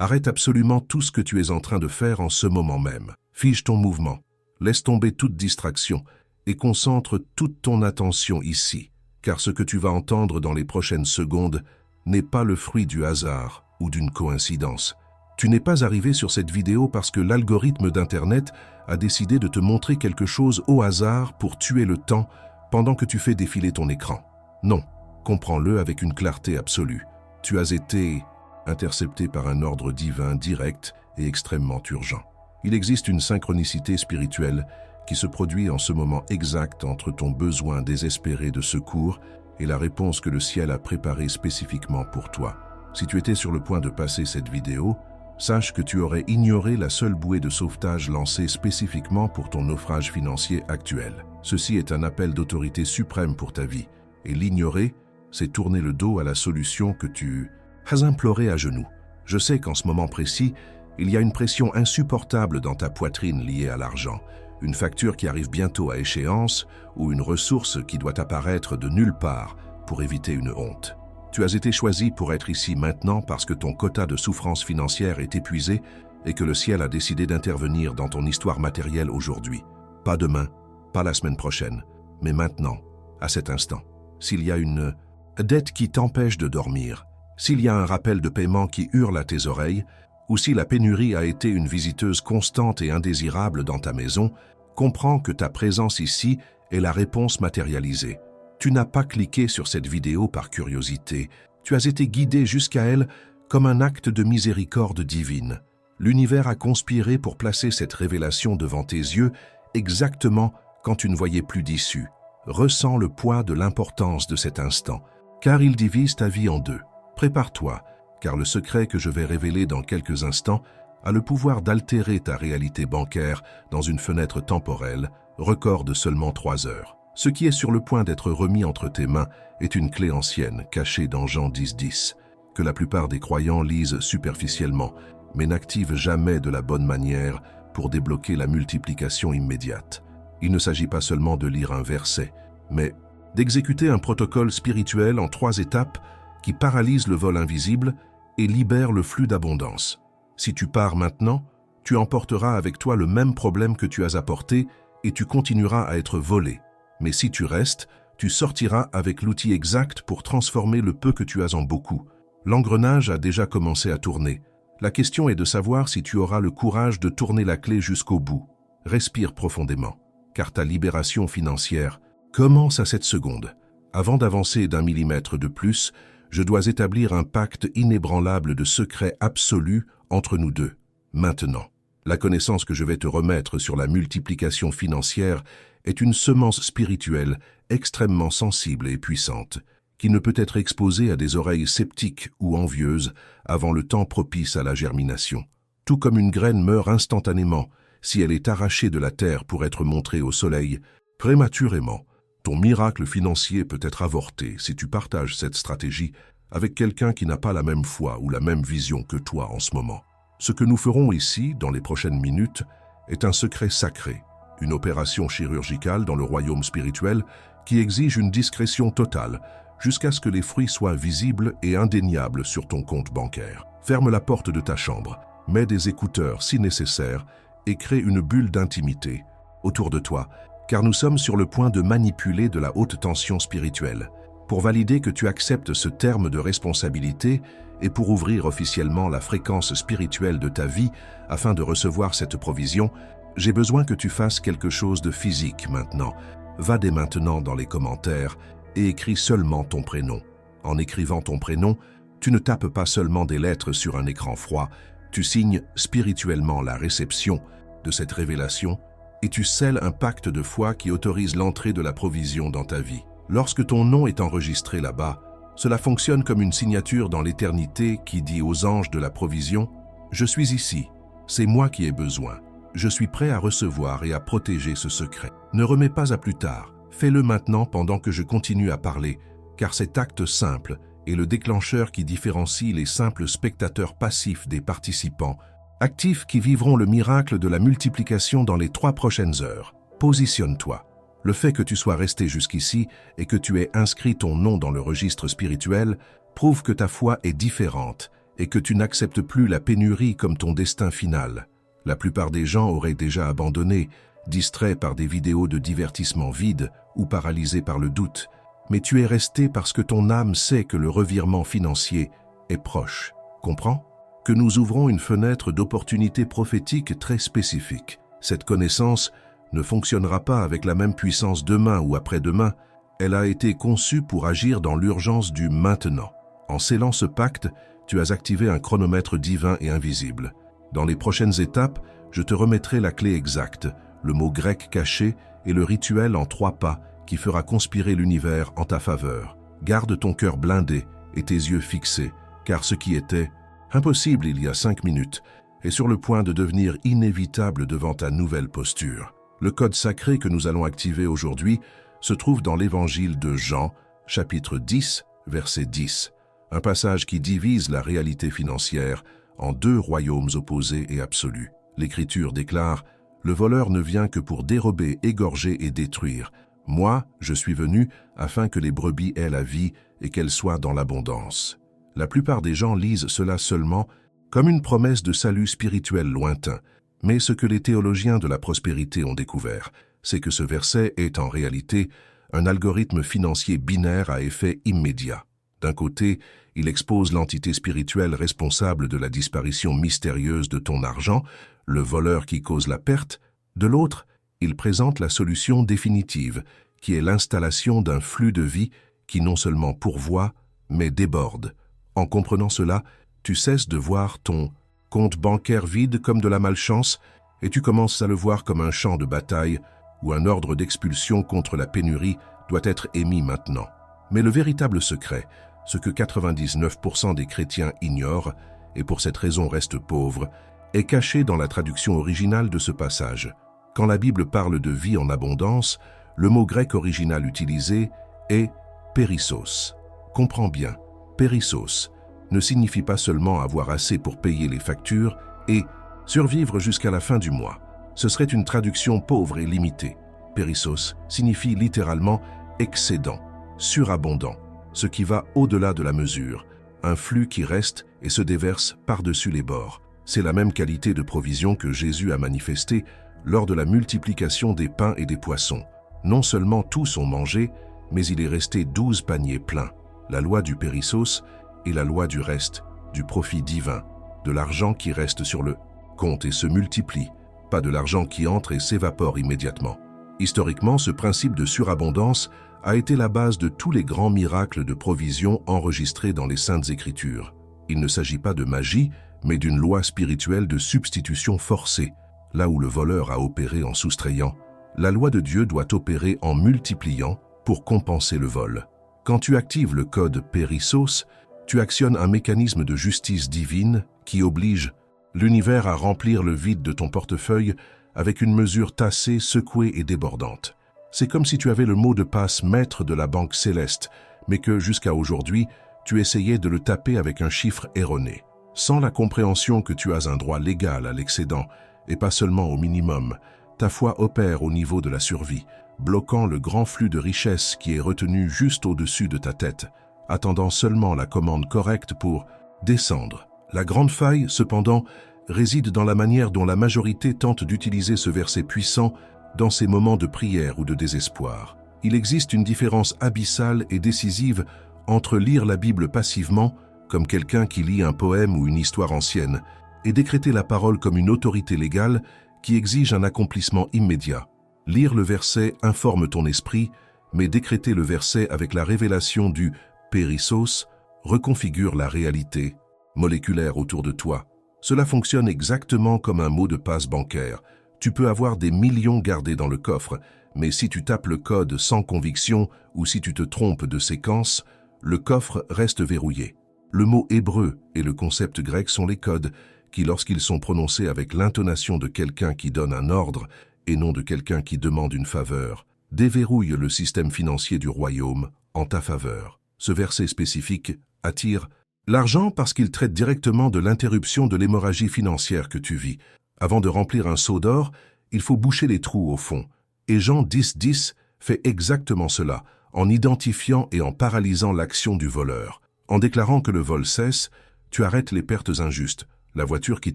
Arrête absolument tout ce que tu es en train de faire en ce moment même. Fige ton mouvement, laisse tomber toute distraction et concentre toute ton attention ici, car ce que tu vas entendre dans les prochaines secondes n'est pas le fruit du hasard ou d'une coïncidence. Tu n'es pas arrivé sur cette vidéo parce que l'algorithme d'Internet a décidé de te montrer quelque chose au hasard pour tuer le temps pendant que tu fais défiler ton écran. Non, comprends-le avec une clarté absolue. Tu as été intercepté par un ordre divin direct et extrêmement urgent. Il existe une synchronicité spirituelle qui se produit en ce moment exact entre ton besoin désespéré de secours et la réponse que le ciel a préparée spécifiquement pour toi. Si tu étais sur le point de passer cette vidéo, sache que tu aurais ignoré la seule bouée de sauvetage lancée spécifiquement pour ton naufrage financier actuel. Ceci est un appel d'autorité suprême pour ta vie, et l'ignorer, c'est tourner le dos à la solution que tu as implorée à genoux. Je sais qu'en ce moment précis, il y a une pression insupportable dans ta poitrine liée à l'argent, une facture qui arrive bientôt à échéance ou une ressource qui doit apparaître de nulle part pour éviter une honte. Tu as été choisi pour être ici maintenant parce que ton quota de souffrance financière est épuisé et que le ciel a décidé d'intervenir dans ton histoire matérielle aujourd'hui. Pas demain, pas la semaine prochaine, mais maintenant, à cet instant. S'il y a une dette qui t'empêche de dormir, s'il y a un rappel de paiement qui hurle à tes oreilles, ou si la pénurie a été une visiteuse constante et indésirable dans ta maison, comprends que ta présence ici est la réponse matérialisée. Tu n'as pas cliqué sur cette vidéo par curiosité, tu as été guidé jusqu'à elle comme un acte de miséricorde divine. L'univers a conspiré pour placer cette révélation devant tes yeux exactement quand tu ne voyais plus d'issue. Ressens le poids de l'importance de cet instant, car il divise ta vie en deux. Prépare-toi, car le secret que je vais révéler dans quelques instants a le pouvoir d'altérer ta réalité bancaire dans une fenêtre temporelle, record de seulement 3 heures. Ce qui est sur le point d'être remis entre tes mains est une clé ancienne, cachée dans Jean 10.10, que la plupart des croyants lisent superficiellement, mais n'activent jamais de la bonne manière pour débloquer la multiplication immédiate. Il ne s'agit pas seulement de lire un verset, mais d'exécuter un protocole spirituel en 3 étapes qui paralyse le vol invisible et libère le flux d'abondance. Si tu pars maintenant, tu emporteras avec toi le même problème que tu as apporté et tu continueras à être volé. Mais si tu restes, tu sortiras avec l'outil exact pour transformer le peu que tu as en beaucoup. L'engrenage a déjà commencé à tourner. La question est de savoir si tu auras le courage de tourner la clé jusqu'au bout. Respire profondément, car ta libération financière commence à cette seconde. Avant d'avancer d'1 millimètre de plus, je dois établir un pacte inébranlable de secret absolu entre nous deux. Maintenant, la connaissance que je vais te remettre sur la multiplication financière est une semence spirituelle extrêmement sensible et puissante, qui ne peut être exposée à des oreilles sceptiques ou envieuses avant le temps propice à la germination. Tout comme une graine meurt instantanément si elle est arrachée de la terre pour être montrée au soleil, prématurément, ton miracle financier peut être avorté si tu partages cette stratégie avec quelqu'un qui n'a pas la même foi ou la même vision que toi en ce moment. Ce que nous ferons ici, dans les prochaines minutes, est un secret sacré, une opération chirurgicale dans le royaume spirituel qui exige une discrétion totale jusqu'à ce que les fruits soient visibles et indéniables sur ton compte bancaire. Ferme la porte de ta chambre, mets des écouteurs si nécessaire et crée une bulle d'intimité autour de toi, car nous sommes sur le point de manipuler de la haute tension spirituelle. Pour valider que tu acceptes ce terme de responsabilité et pour ouvrir officiellement la fréquence spirituelle de ta vie afin de recevoir cette provision, j'ai besoin que tu fasses quelque chose de physique maintenant. Va dès maintenant dans les commentaires et écris seulement ton prénom. En écrivant ton prénom, tu ne tapes pas seulement des lettres sur un écran froid, tu signes spirituellement la réception de cette révélation et tu scelles un pacte de foi qui autorise l'entrée de la provision dans ta vie. Lorsque ton nom est enregistré là-bas, cela fonctionne comme une signature dans l'éternité qui dit aux anges de la provision « Je suis ici, c'est moi qui ai besoin. Je suis prêt à recevoir et à protéger ce secret. Ne remets pas à plus tard. Fais-le maintenant pendant que je continue à parler, car cet acte simple est le déclencheur qui différencie les simples spectateurs passifs des participants, actifs qui vivront le miracle de la multiplication dans les 3 prochaines heures. Positionne-toi. Le fait que tu sois resté jusqu'ici et que tu aies inscrit ton nom dans le registre spirituel prouve que ta foi est différente et que tu n'acceptes plus la pénurie comme ton destin final. La plupart des gens auraient déjà abandonné, distraits par des vidéos de divertissement vides ou paralysés par le doute, mais tu es resté parce que ton âme sait que le revirement financier est proche. Comprends? Que nous ouvrons une fenêtre d'opportunité prophétique très spécifique. Cette connaissance ne fonctionnera pas avec la même puissance demain ou après-demain. Elle a été conçue pour agir dans l'urgence du maintenant. En scellant ce pacte, tu as activé un chronomètre divin et invisible. Dans les prochaines étapes, je te remettrai la clé exacte, le mot grec caché et le rituel en 3 pas qui fera conspirer l'univers en ta faveur. Garde ton cœur blindé et tes yeux fixés, car ce qui était impossible il y a 5 minutes est sur le point de devenir inévitable devant ta nouvelle posture. Le code sacré que nous allons activer aujourd'hui se trouve dans l'évangile de Jean, chapitre 10, verset 10, un passage qui divise la réalité financière en 2 royaumes opposés et absolus. L'Écriture déclare « Le voleur ne vient que pour dérober, égorger et détruire. Moi, je suis venu afin que les brebis aient la vie et qu'elles soient dans l'abondance. » La plupart des gens lisent cela seulement comme une promesse de salut spirituel lointain. Mais ce que les théologiens de la prospérité ont découvert, c'est que ce verset est en réalité un algorithme financier binaire à effet immédiat. D'un côté, il expose l'entité spirituelle responsable de la disparition mystérieuse de ton argent, le voleur qui cause la perte. De l'autre, il présente la solution définitive, qui est l'installation d'un flux de vie qui non seulement pourvoit, mais déborde. En comprenant cela, tu cesses de voir ton compte bancaire vide comme de la malchance et tu commences à le voir comme un champ de bataille où un ordre d'expulsion contre la pénurie doit être émis maintenant. Mais le véritable secret, ce que 99% des chrétiens ignorent, et pour cette raison restent pauvres, est caché dans la traduction originale de ce passage. Quand la Bible parle de vie en abondance, le mot grec original utilisé est « périssos ». Comprends bien, périssos ne signifie pas seulement avoir assez pour payer les factures et survivre jusqu'à la fin du mois. Ce serait une traduction pauvre et limitée. Périssos signifie littéralement excédent, surabondant, ce qui va au-delà de la mesure, un flux qui reste et se déverse par-dessus les bords. C'est la même qualité de provision que Jésus a manifestée lors de la multiplication des pains et des poissons. Non seulement tous ont mangé, mais il est resté 12 paniers pleins. La loi du périssos est la loi du reste, du profit divin, de l'argent qui reste sur le compte et se multiplie, pas de l'argent qui entre et s'évapore immédiatement. Historiquement, ce principe de surabondance a été la base de tous les grands miracles de provision enregistrés dans les Saintes Écritures. Il ne s'agit pas de magie, mais d'une loi spirituelle de substitution forcée. Là où le voleur a opéré en soustrayant, la loi de Dieu doit opérer en multipliant pour compenser le vol. Quand tu actives le code périssos, tu actionnes un mécanisme de justice divine qui oblige l'univers à remplir le vide de ton portefeuille avec une mesure tassée, secouée et débordante. C'est comme si tu avais le mot de passe maître de la banque céleste, mais que jusqu'à aujourd'hui, tu essayais de le taper avec un chiffre erroné. Sans la compréhension que tu as un droit légal à l'excédent, et pas seulement au minimum, ta foi opère au niveau de la survie, bloquant le grand flux de richesse qui est retenu juste au-dessus de ta tête, attendant seulement la commande correcte pour descendre. La grande faille, cependant, réside dans la manière dont la majorité tente d'utiliser ce verset puissant dans ces moments de prière ou de désespoir. Il existe une différence abyssale et décisive entre lire la Bible passivement, comme quelqu'un qui lit un poème ou une histoire ancienne, et décréter la parole comme une autorité légale qui exige un accomplissement immédiat. Lire le verset informe ton esprit, mais décréter le verset avec la révélation du périssos reconfigure la réalité moléculaire autour de toi. Cela fonctionne exactement comme un mot de passe bancaire. Tu peux avoir des millions gardés dans le coffre, mais si tu tapes le code sans conviction ou si tu te trompes de séquence, le coffre reste verrouillé. Le mot hébreu et le concept grec sont les codes qui, lorsqu'ils sont prononcés avec l'intonation de quelqu'un qui donne un ordre et non de quelqu'un qui demande une faveur, déverrouillent le système financier du royaume en ta faveur. Ce verset spécifique attire l'argent parce qu'il traite directement de l'interruption de l'hémorragie financière que tu vis. Avant de remplir un seau d'or, il faut boucher les trous au fond. Et Jean 10.10 fait exactement cela, en identifiant et en paralysant l'action du voleur. En déclarant que le vol cesse, Tu arrêtes les pertes injustes, la voiture qui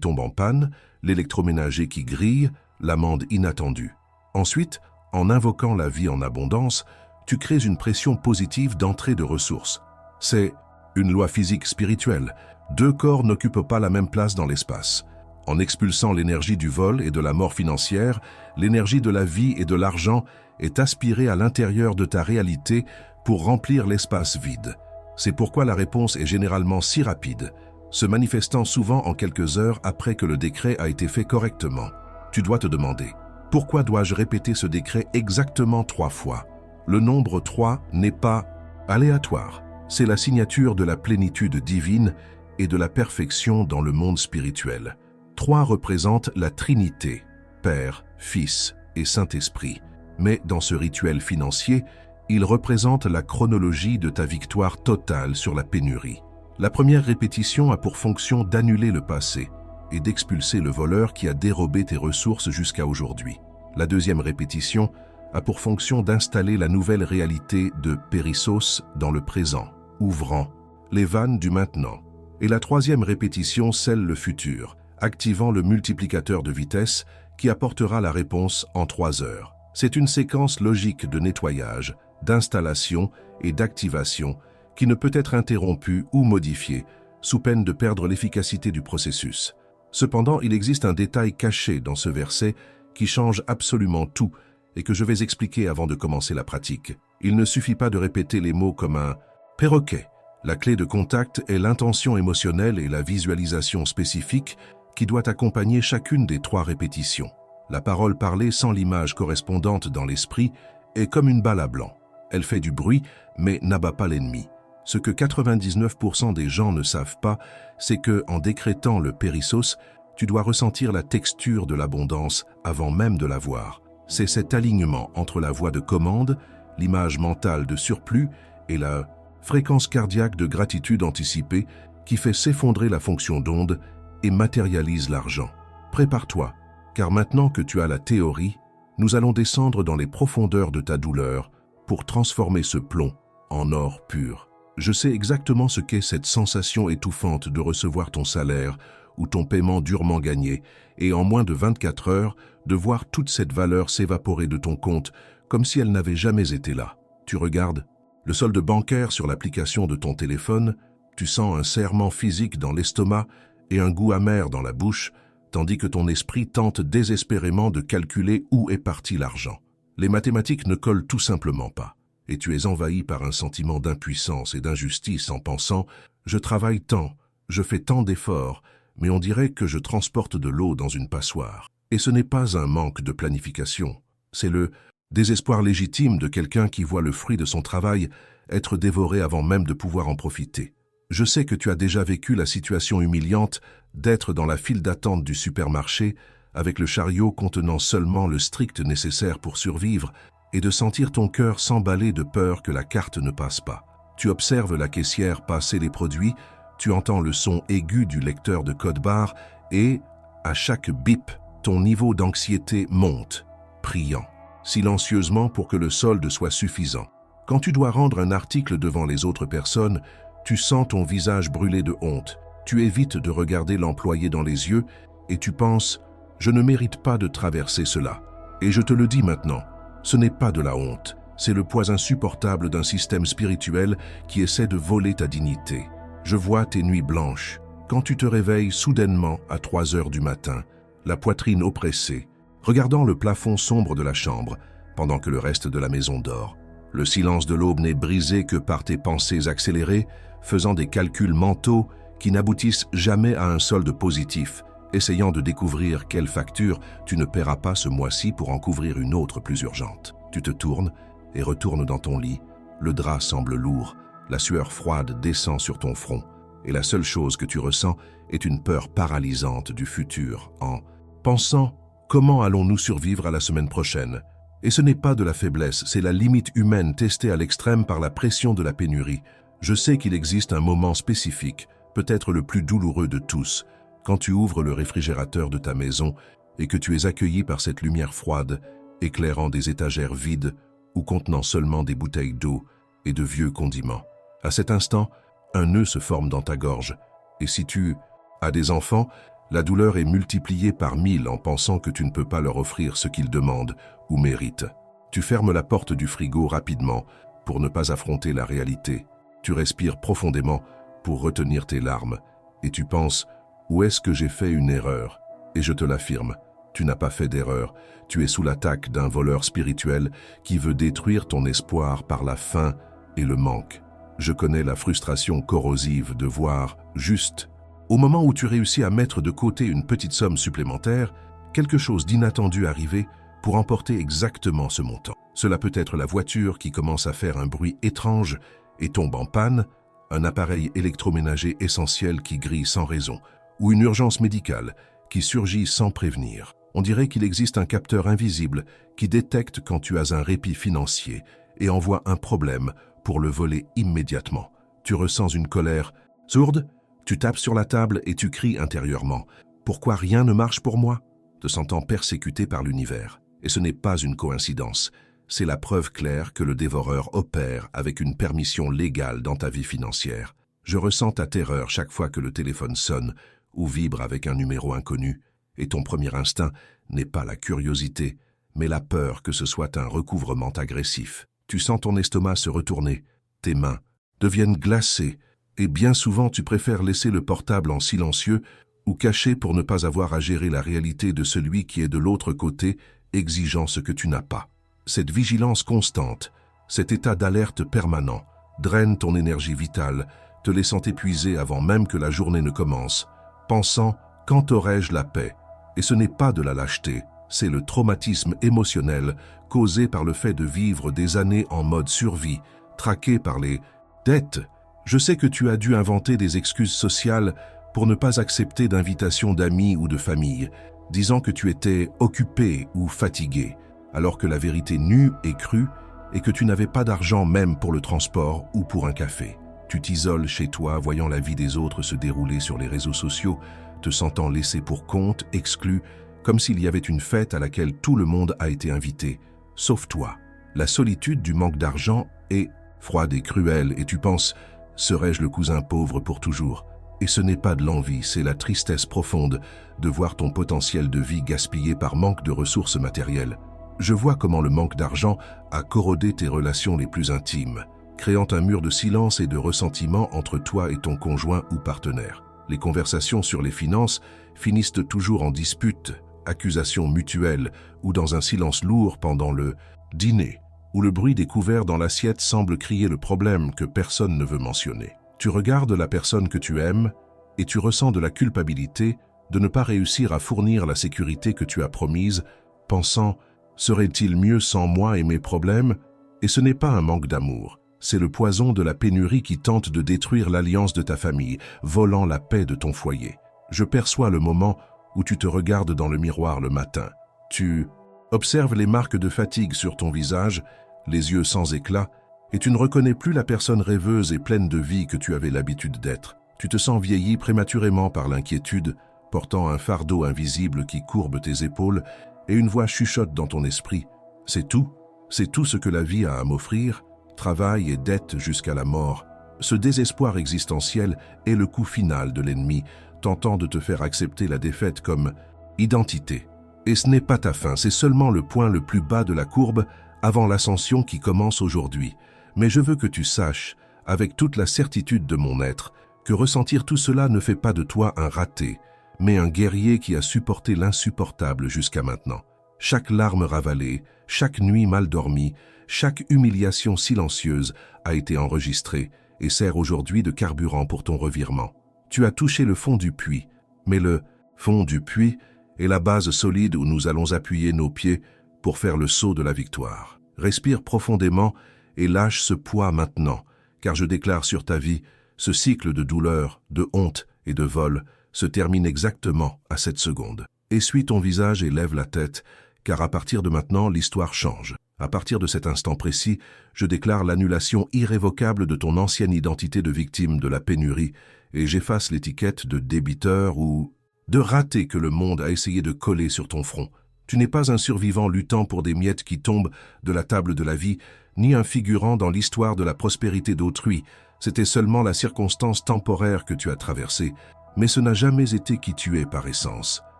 tombe en panne, l'électroménager qui grille, l'amende inattendue. Ensuite, en invoquant la vie en abondance, tu crées une pression positive d'entrée de ressources. C'est une loi physique spirituelle. Deux corps n'occupent pas la même place dans l'espace. En expulsant l'énergie du vol et de la mort financière, l'énergie de la vie et de l'argent est aspirée à l'intérieur de ta réalité pour remplir l'espace vide. C'est pourquoi la réponse est généralement si rapide, se manifestant souvent en quelques heures après que le décret a été fait correctement. Tu dois te demander, pourquoi dois-je répéter ce décret exactement 3 fois? Le nombre 3 n'est pas aléatoire. C'est la signature de la plénitude divine et de la perfection dans le monde spirituel. 3 représente la Trinité, Père, Fils et Saint-Esprit. Mais dans ce rituel financier, il représente la chronologie de ta victoire totale sur la pénurie. La première répétition a pour fonction d'annuler le passé et d'expulser le voleur qui a dérobé tes ressources jusqu'à aujourd'hui. La deuxième répétition a pour fonction d'installer la nouvelle réalité de Périssos dans le présent, ouvrant les vannes du maintenant. Et la troisième répétition scelle le futur, activant le multiplicateur de vitesse qui apportera la réponse en 3 heures. C'est une séquence logique de nettoyage, d'installation et d'activation qui ne peut être interrompue ou modifiée, sous peine de perdre l'efficacité du processus. Cependant, il existe un détail caché dans ce verset qui change absolument tout et que je vais expliquer avant de commencer la pratique. Il ne suffit pas de répéter les mots comme un perroquet. La clé de contact est l'intention émotionnelle et la visualisation spécifique qui doit accompagner chacune des 3 répétitions. La parole parlée sans l'image correspondante dans l'esprit est comme une balle à blanc. Elle fait du bruit, mais n'abat pas l'ennemi. Ce que 99% des gens ne savent pas, c'est que, en décrétant le périssos, tu dois ressentir la texture de l'abondance avant même de la voir. C'est cet alignement entre la voix de commande, l'image mentale de surplus et la fréquence cardiaque de gratitude anticipée qui fait s'effondrer la fonction d'onde et matérialise l'argent. Prépare-toi, car maintenant que tu as la théorie, nous allons descendre dans les profondeurs de ta douleur pour transformer ce plomb en or pur. Je sais exactement ce qu'est cette sensation étouffante de recevoir ton salaire ou ton paiement durement gagné et en moins de 24 heures de voir toute cette valeur s'évaporer de ton compte comme si elle n'avait jamais été là. Tu regardes le solde bancaire sur l'application de ton téléphone, tu sens un serrement physique dans l'estomac et un goût amer dans la bouche, tandis que ton esprit tente désespérément de calculer où est parti l'argent. Les mathématiques ne collent tout simplement pas, et tu es envahi par un sentiment d'impuissance et d'injustice en pensant « je travaille tant, je fais tant d'efforts, mais on dirait que je transporte de l'eau dans une passoire. » Et ce n'est pas un manque de planification, c'est le désespoir légitime de quelqu'un qui voit le fruit de son travail être dévoré avant même de pouvoir en profiter. Je sais que tu as déjà vécu la situation humiliante d'être dans la file d'attente du supermarché avec le chariot contenant seulement le strict nécessaire pour survivre et de sentir ton cœur s'emballer de peur que la carte ne passe pas. Tu observes la caissière passer les produits, tu entends le son aigu du lecteur de code-barre et, à chaque bip, ton niveau d'anxiété monte, priant, silencieusement pour que le solde soit suffisant. Quand tu dois rendre un article devant les autres personnes, tu sens ton visage brûler de honte. Tu évites de regarder l'employé dans les yeux et tu penses « je ne mérite pas de traverser cela ». Et je te le dis maintenant, ce n'est pas de la honte, c'est le poids insupportable d'un système spirituel qui essaie de voler ta dignité. Je vois tes nuits blanches, quand tu te réveilles soudainement à 3 heures du matin, la poitrine oppressée, regardant le plafond sombre de la chambre, pendant que le reste de la maison dort. Le silence de l'aube n'est brisé que par tes pensées accélérées, faisant des calculs mentaux qui n'aboutissent jamais à un solde positif, essayant de découvrir quelle facture tu ne paieras pas ce mois-ci pour en couvrir une autre plus urgente. Tu te tournes et retournes dans ton lit, le drap semble lourd, la sueur froide descend sur ton front, et la seule chose que tu ressens est une peur paralysante du futur en pensant « comment allons-nous survivre à la semaine prochaine ?» Et ce n'est pas de la faiblesse, c'est la limite humaine testée à l'extrême par la pression de la pénurie. Je sais qu'il existe un moment spécifique, peut-être le plus douloureux de tous, quand tu ouvres le réfrigérateur de ta maison et que tu es accueilli par cette lumière froide, éclairant des étagères vides ou contenant seulement des bouteilles d'eau et de vieux condiments. À cet instant, un nœud se forme dans ta gorge Et si tu as des enfants, la douleur est multipliée par 1000 en pensant que tu ne peux pas leur offrir ce qu'ils demandent ou méritent. Tu fermes la porte du frigo rapidement pour ne pas affronter la réalité. Tu respires profondément pour retenir tes larmes et tu penses « Où est-ce que j'ai fait une erreur ?» Et je te l'affirme, tu n'as pas fait d'erreur. Tu es sous l'attaque d'un voleur spirituel qui veut détruire ton espoir par la faim et le manque. Je connais la frustration corrosive de voir juste, au moment où tu réussis à mettre de côté une petite somme supplémentaire, quelque chose d'inattendu arriver pour emporter exactement ce montant. Cela peut être la voiture qui commence à faire un bruit étrange et tombe en panne, un appareil électroménager essentiel qui grille sans raison, ou une urgence médicale qui surgit sans prévenir. On dirait qu'il existe un capteur invisible qui détecte quand tu as un répit financier et envoie un problème pour le voler immédiatement. Tu ressens une colère sourde, tu tapes sur la table et tu cries intérieurement « Pourquoi rien ne marche pour moi ?» te sentant persécuté par l'univers. Et ce n'est pas une coïncidence. C'est la preuve claire que le dévoreur opère avec une permission légale dans ta vie financière. Je ressens ta terreur chaque fois que le téléphone sonne ou vibre avec un numéro inconnu, et ton premier instinct n'est pas la curiosité, mais la peur que ce soit un recouvrement agressif. Tu sens ton estomac se retourner, tes mains deviennent glacées, et bien souvent tu préfères laisser le portable en silencieux ou caché pour ne pas avoir à gérer la réalité de celui qui est de l'autre côté, exigeant ce que tu n'as pas. Cette vigilance constante, cet état d'alerte permanent, draine ton énergie vitale, te laissant épuisé avant même que la journée ne commence, pensant « quand aurai-je la paix ?» Et ce n'est pas de la lâcheté, c'est le traumatisme émotionnel causé par le fait de vivre des années en mode survie, traqué par les dettes. Je sais que tu as dû inventer des excuses sociales pour ne pas accepter d'invitations d'amis ou de famille, disant que tu étais occupé ou fatigué, alors que la vérité nue et crue est que tu n'avais pas d'argent même pour le transport ou pour un café. Tu t'isoles chez toi, voyant la vie des autres se dérouler sur les réseaux sociaux, te sentant laissé pour compte, exclu, comme s'il y avait une fête à laquelle tout le monde a été invité, sauf toi. La solitude du manque d'argent est froide et cruelle, et tu penses « serais-je le cousin pauvre pour toujours ?» Et ce n'est pas de l'envie, c'est la tristesse profonde de voir ton potentiel de vie gaspillé par manque de ressources matérielles. Je vois comment le manque d'argent a corrodé tes relations les plus intimes, créant un mur de silence et de ressentiment entre toi et ton conjoint ou partenaire. Les conversations sur les finances finissent toujours en dispute, accusations mutuelles ou dans un silence lourd pendant le dîner, où le bruit des couverts dans l'assiette semble crier le problème que personne ne veut mentionner. Tu regardes la personne que tu aimes et tu ressens de la culpabilité de ne pas réussir à fournir la sécurité que tu as promise, pensant « serait-il mieux sans moi et mes problèmes ?» Et ce n'est pas un manque d'amour, c'est le poison de la pénurie qui tente de détruire l'alliance de ta famille, volant la paix de ton foyer. Je perçois le moment où tu te regardes dans le miroir le matin. Tu observes les marques de fatigue sur ton visage, les yeux sans éclat, et tu ne reconnais plus la personne rêveuse et pleine de vie que tu avais l'habitude d'être. Tu te sens vieilli prématurément par l'inquiétude, portant un fardeau invisible qui courbe tes épaules, et une voix chuchote dans ton esprit. C'est tout ce que la vie a à m'offrir, travail et dette jusqu'à la mort. Ce désespoir existentiel est le coup final de l'ennemi, tentant de te faire accepter la défaite comme identité. Et ce n'est pas ta fin, c'est seulement le point le plus bas de la courbe avant l'ascension qui commence aujourd'hui. Mais je veux que tu saches, avec toute la certitude de mon être, que ressentir tout cela ne fait pas de toi un raté, mais un guerrier qui a supporté l'insupportable jusqu'à maintenant. Chaque larme ravalée, chaque nuit mal dormie, chaque humiliation silencieuse a été enregistrée et sert aujourd'hui de carburant pour ton revirement. Tu as touché le fond du puits, mais le fond du puits est la base solide où nous allons appuyer nos pieds pour faire le saut de la victoire. Respire profondément et lâche ce poids maintenant, car je déclare sur ta vie, ce cycle de douleur, de honte et de vol se termine exactement à cette seconde. Essuie ton visage et lève la tête, car à partir de maintenant, l'histoire change. À partir de cet instant précis, je déclare l'annulation irrévocable de ton ancienne identité de victime de la pénurie et j'efface l'étiquette de débiteur ou de raté que le monde a essayé de coller sur ton front. Tu n'es pas un survivant luttant pour des miettes qui tombent de la table de la vie, ni un figurant dans l'histoire de la prospérité d'autrui, C'était seulement la circonstance temporaire que tu as traversée, mais ce n'a jamais été qui tu es par essence.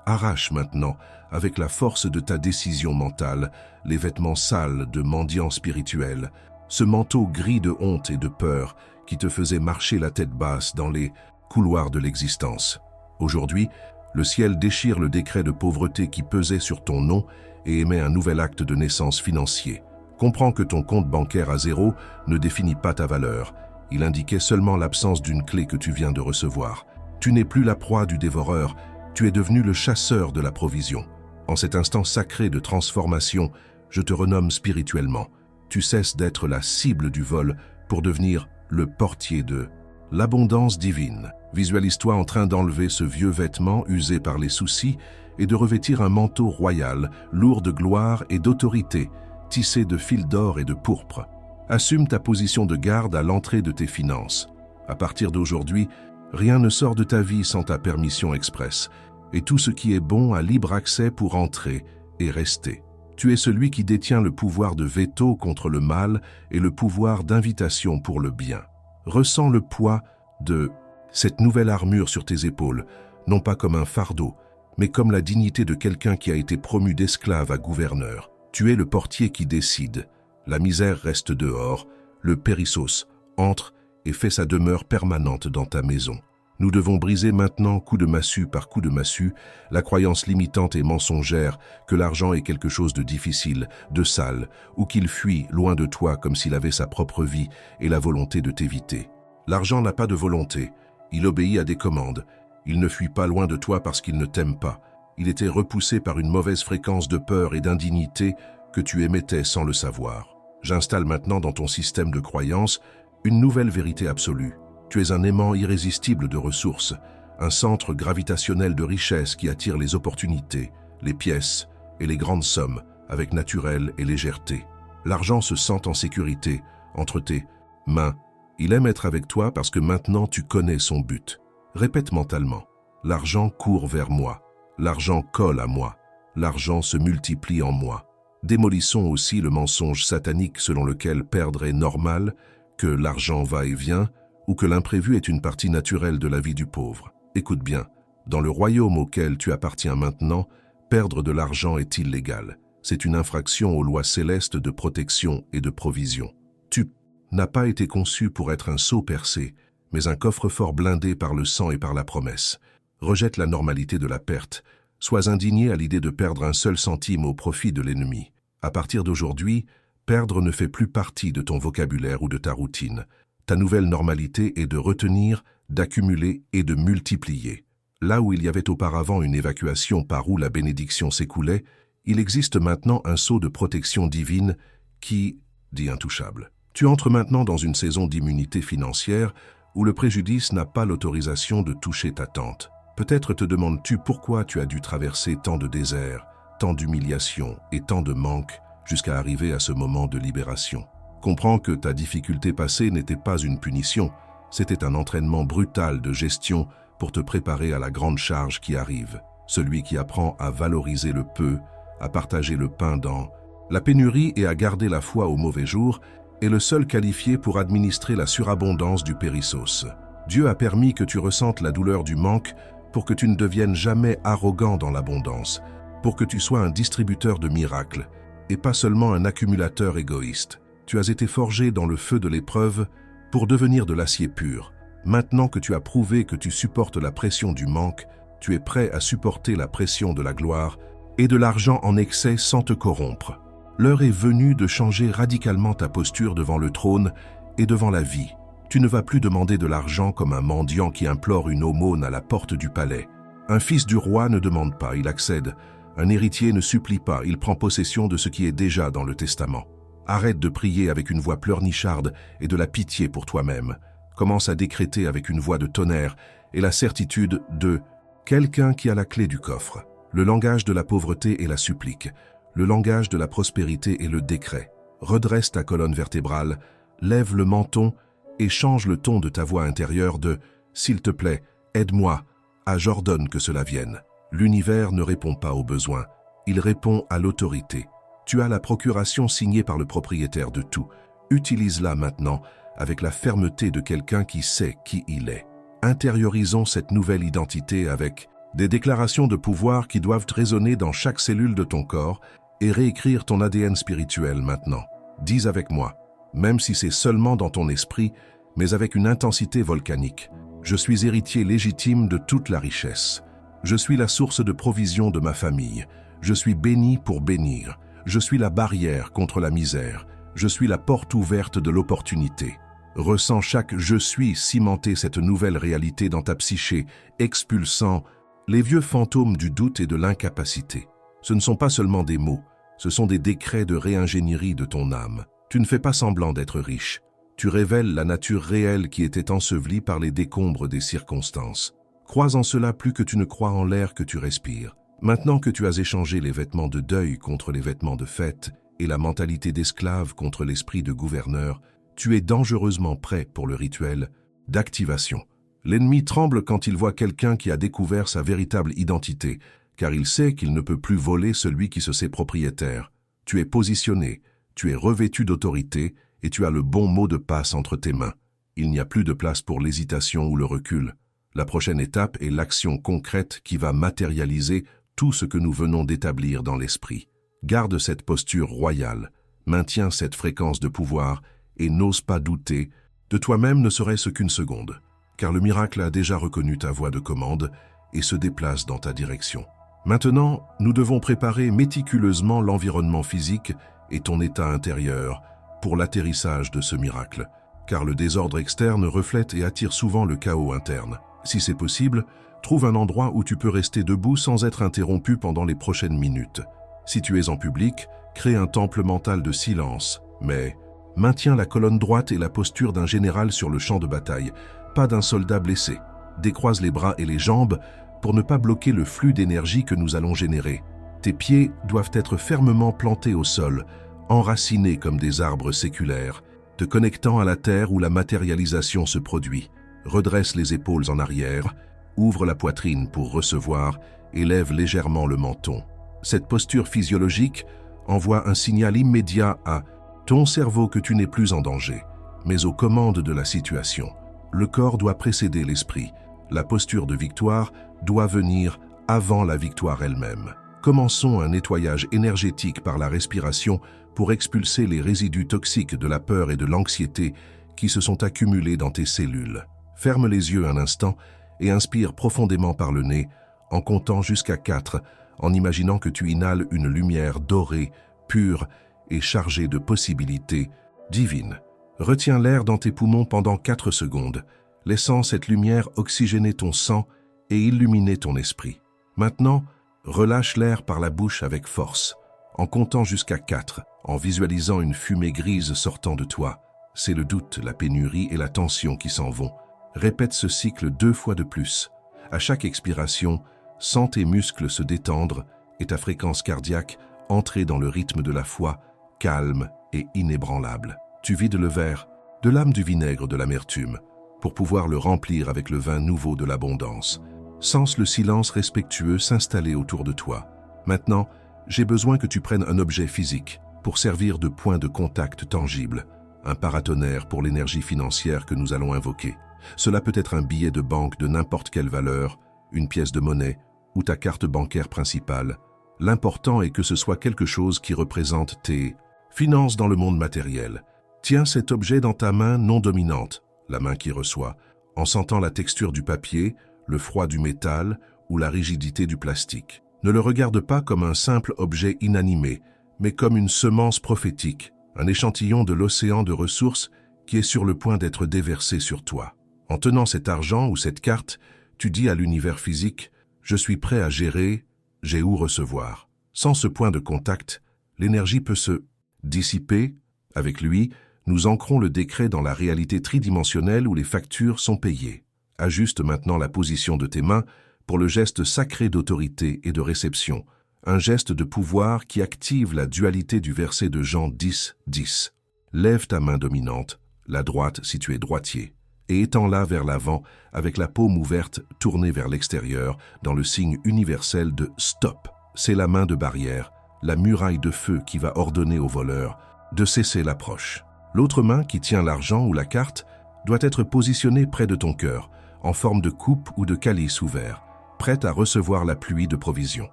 Arrache maintenant, avec la force de ta décision mentale, les vêtements sales de mendiant spirituel, ce manteau gris de honte et de peur qui te faisait marcher la tête basse dans les couloirs de l'existence. Aujourd'hui, le ciel déchire le décret de pauvreté qui pesait sur ton nom et émet un nouvel acte de naissance financier. Comprends que ton compte bancaire à zéro ne définit pas ta valeur. Il indiquait seulement l'absence d'une clé que tu viens de recevoir. Tu n'es plus la proie du dévoreur, tu es devenu le chasseur de la provision. En cet instant sacré de transformation, je te renomme spirituellement. Tu cesses d'être la cible du vol pour devenir le portier de l'abondance divine. Visualise-toi en train d'enlever ce vieux vêtement usé par les soucis et de revêtir un manteau royal, lourd de gloire et d'autorité, tissé de fils d'or et de pourpre. Assume ta position de garde à l'entrée de tes finances. À partir d'aujourd'hui, rien ne sort de ta vie sans ta permission expresse, et tout ce qui est bon a libre accès pour entrer et rester. Tu es celui qui détient le pouvoir de veto contre le mal et le pouvoir d'invitation pour le bien. Ressens le poids de cette nouvelle armure sur tes épaules, non pas comme un fardeau, mais comme la dignité de quelqu'un qui a été promu d'esclave à gouverneur. Tu es le portier qui décide. La misère reste dehors, le périssos entre et fait sa demeure permanente dans ta maison. Nous devons briser maintenant, coup de massue par coup de massue, la croyance limitante et mensongère que l'argent est quelque chose de difficile, de sale, ou qu'il fuit loin de toi comme s'il avait sa propre vie et la volonté de t'éviter. L'argent n'a pas de volonté, il obéit à des commandes. Il ne fuit pas loin de toi parce qu'il ne t'aime pas. Il était repoussé par une mauvaise fréquence de peur et d'indignité que tu émettais sans le savoir. J'installe maintenant dans ton système de croyance une nouvelle vérité absolue. Tu es un aimant irrésistible de ressources, un centre gravitationnel de richesse qui attire les opportunités, les pièces et les grandes sommes avec naturel et légèreté. L'argent se sent en sécurité entre tes mains. Il aime être avec toi parce que maintenant tu connais son but. Répète mentalement. L'argent court vers moi. L'argent colle à moi. L'argent se multiplie en moi. Démolissons aussi le mensonge satanique selon lequel perdre est normal, que l'argent va et vient, ou que l'imprévu est une partie naturelle de la vie du pauvre. Écoute bien, dans le royaume auquel tu appartiens maintenant, perdre de l'argent est illégal. C'est une infraction aux lois célestes de protection et de provision. Tu n'as pas été conçu pour être un seau percé, mais un coffre-fort blindé par le sang et par la promesse. Rejette la normalité de la perte. Sois indigné à l'idée de perdre un seul centime au profit de l'ennemi. À partir d'aujourd'hui, perdre ne fait plus partie de ton vocabulaire ou de ta routine. Ta nouvelle normalité est de retenir, d'accumuler et de multiplier. Là où il y avait auparavant une évacuation par où la bénédiction s'écoulait, il existe maintenant un sceau de protection divine qui dit intouchable. Tu entres maintenant dans une saison d'immunité financière où le préjudice n'a pas l'autorisation de toucher ta tente. Peut-être te demandes-tu pourquoi tu as dû traverser tant de déserts, tant d'humiliations et tant de manques jusqu'à arriver à ce moment de libération. Comprends que ta difficulté passée n'était pas une punition, c'était un entraînement brutal de gestion pour te préparer à la grande charge qui arrive. Celui qui apprend à valoriser le peu, à partager le pain dans la pénurie et à garder la foi au mauvais jour est le seul qualifié pour administrer la surabondance du périssos. Dieu a permis que tu ressentes la douleur du manque pour que tu ne deviennes jamais arrogant dans l'abondance, pour que tu sois un distributeur de miracles et pas seulement un accumulateur égoïste. Tu as été forgé dans le feu de l'épreuve pour devenir de l'acier pur. Maintenant que tu as prouvé que tu supportes la pression du manque, tu es prêt à supporter la pression de la gloire et de l'argent en excès sans te corrompre. L'heure est venue de changer radicalement ta posture devant le trône et devant la vie. Tu ne vas plus demander de l'argent comme un mendiant qui implore une aumône à la porte du palais. Un fils du roi ne demande pas, il accède. Un héritier ne supplie pas, il prend possession de ce qui est déjà dans le testament. Arrête de prier avec une voix pleurnicharde et de la pitié pour toi-même. Commence à décréter avec une voix de tonnerre et la certitude de quelqu'un qui a la clé du coffre. Le langage de la pauvreté est la supplique. Le langage de la prospérité est le décret. Redresse ta colonne vertébrale, lève le menton et change le ton de ta voix intérieure de « S'il te plaît, aide-moi » à « J'ordonne que cela vienne ». L'univers ne répond pas aux besoins, il répond à l'autorité. Tu as la procuration signée par le propriétaire de tout. Utilise-la maintenant avec la fermeté de quelqu'un qui sait qui il est. Intériorisons cette nouvelle identité avec des déclarations de pouvoir qui doivent résonner dans chaque cellule de ton corps et réécrire ton ADN spirituel maintenant. Dis avec moi, même si c'est seulement dans ton esprit, mais avec une intensité volcanique. Je suis héritier légitime de toute la richesse. Je suis la source de provision de ma famille. Je suis béni pour bénir. Je suis la barrière contre la misère. Je suis la porte ouverte de l'opportunité. Ressens chaque « je suis » cimenter cette nouvelle réalité dans ta psyché, expulsant les vieux fantômes du doute et de l'incapacité. Ce ne sont pas seulement des mots, ce sont des décrets de réingénierie de ton âme. Tu ne fais pas semblant d'être riche. Tu révèles la nature réelle qui était ensevelie par les décombres des circonstances. Crois en cela plus que tu ne crois en l'air que tu respires. Maintenant que tu as échangé les vêtements de deuil contre les vêtements de fête et la mentalité d'esclave contre l'esprit de gouverneur, tu es dangereusement prêt pour le rituel d'activation. L'ennemi tremble quand il voit quelqu'un qui a découvert sa véritable identité, car il sait qu'il ne peut plus voler celui qui se sait propriétaire. Tu es positionné, tu es revêtu d'autorité et tu as le bon mot de passe entre tes mains. Il n'y a plus de place pour l'hésitation ou le recul. La prochaine étape est l'action concrète qui va matérialiser tout ce que nous venons d'établir dans l'esprit. Garde cette posture royale, maintiens cette fréquence de pouvoir et n'ose pas douter, de toi-même ne serait-ce qu'une seconde, car le miracle a déjà reconnu ta voix de commande et se déplace dans ta direction. Maintenant, nous devons préparer méticuleusement l'environnement physique et ton état intérieur pour l'atterrissage de ce miracle, car le désordre externe reflète et attire souvent le chaos interne. Si c'est possible, trouve un endroit où tu peux rester debout sans être interrompu pendant les prochaines minutes. Si tu es en public, crée un temple mental de silence, mais maintiens la colonne droite et la posture d'un général sur le champ de bataille, pas d'un soldat blessé. Décroise les bras et les jambes pour ne pas bloquer le flux d'énergie que nous allons générer. Tes pieds doivent être fermement plantés au sol, enracinés comme des arbres séculaires, te connectant à la terre où la matérialisation se produit. Redresse les épaules en arrière, ouvre la poitrine pour recevoir et lève légèrement le menton. Cette posture physiologique envoie un signal immédiat à ton cerveau que tu n'es plus en danger, mais aux commandes de la situation. Le corps doit précéder l'esprit. La posture de victoire doit venir avant la victoire elle-même. Commençons un nettoyage énergétique par la respiration pour expulser les résidus toxiques de la peur et de l'anxiété qui se sont accumulés dans tes cellules. Ferme les yeux un instant et inspire profondément par le nez en comptant jusqu'à 4, en imaginant que tu inhales une lumière dorée, pure et chargée de possibilités divines. Retiens l'air dans tes poumons pendant 4 secondes, laissant cette lumière oxygéner ton sang et illuminer ton esprit. Maintenant, relâche l'air par la bouche avec force, en comptant jusqu'à 4, en visualisant une fumée grise sortant de toi. C'est le doute, la pénurie et la tension qui s'en vont. Répète ce cycle 2 fois de plus. À chaque expiration, sens tes muscles se détendre et ta fréquence cardiaque entrer dans le rythme de la foi, calme et inébranlable. Tu vides le verre, de l'âme du vinaigre de l'amertume, pour pouvoir le remplir avec le vin nouveau de l'abondance. Sens le silence respectueux s'installer autour de toi. Maintenant, j'ai besoin que tu prennes un objet physique pour servir de point de contact tangible, un paratonnerre pour l'énergie financière que nous allons invoquer. Cela peut être un billet de banque de n'importe quelle valeur, une pièce de monnaie ou ta carte bancaire principale. L'important est que ce soit quelque chose qui représente tes finances dans le monde matériel. Tiens cet objet dans ta main non dominante, la main qui reçoit, en sentant la texture du papier, le froid du métal ou la rigidité du plastique. Ne le regarde pas comme un simple objet inanimé, mais comme une semence prophétique, un échantillon de l'océan de ressources qui est sur le point d'être déversé sur toi. En tenant cet argent ou cette carte, tu dis à l'univers physique « Je suis prêt à gérer, j'ai où recevoir ». Sans ce point de contact, l'énergie peut se dissiper. Avec lui, nous ancrons le décret dans la réalité tridimensionnelle où les factures sont payées. Ajuste maintenant la position de tes mains pour le geste sacré d'autorité et de réception, un geste de pouvoir qui active la dualité du verset de Jean 10, 10. Lève ta main dominante, la droite si tu es droitier, et étends-la vers l'avant avec la paume ouverte tournée vers l'extérieur dans le signe universel de « stop ». C'est la main de barrière, la muraille de feu qui va ordonner au voleur de cesser l'approche. L'autre main qui tient l'argent ou la carte doit être positionnée près de ton cœur, en forme de coupe ou de calice ouvert, prête à recevoir la pluie de provisions.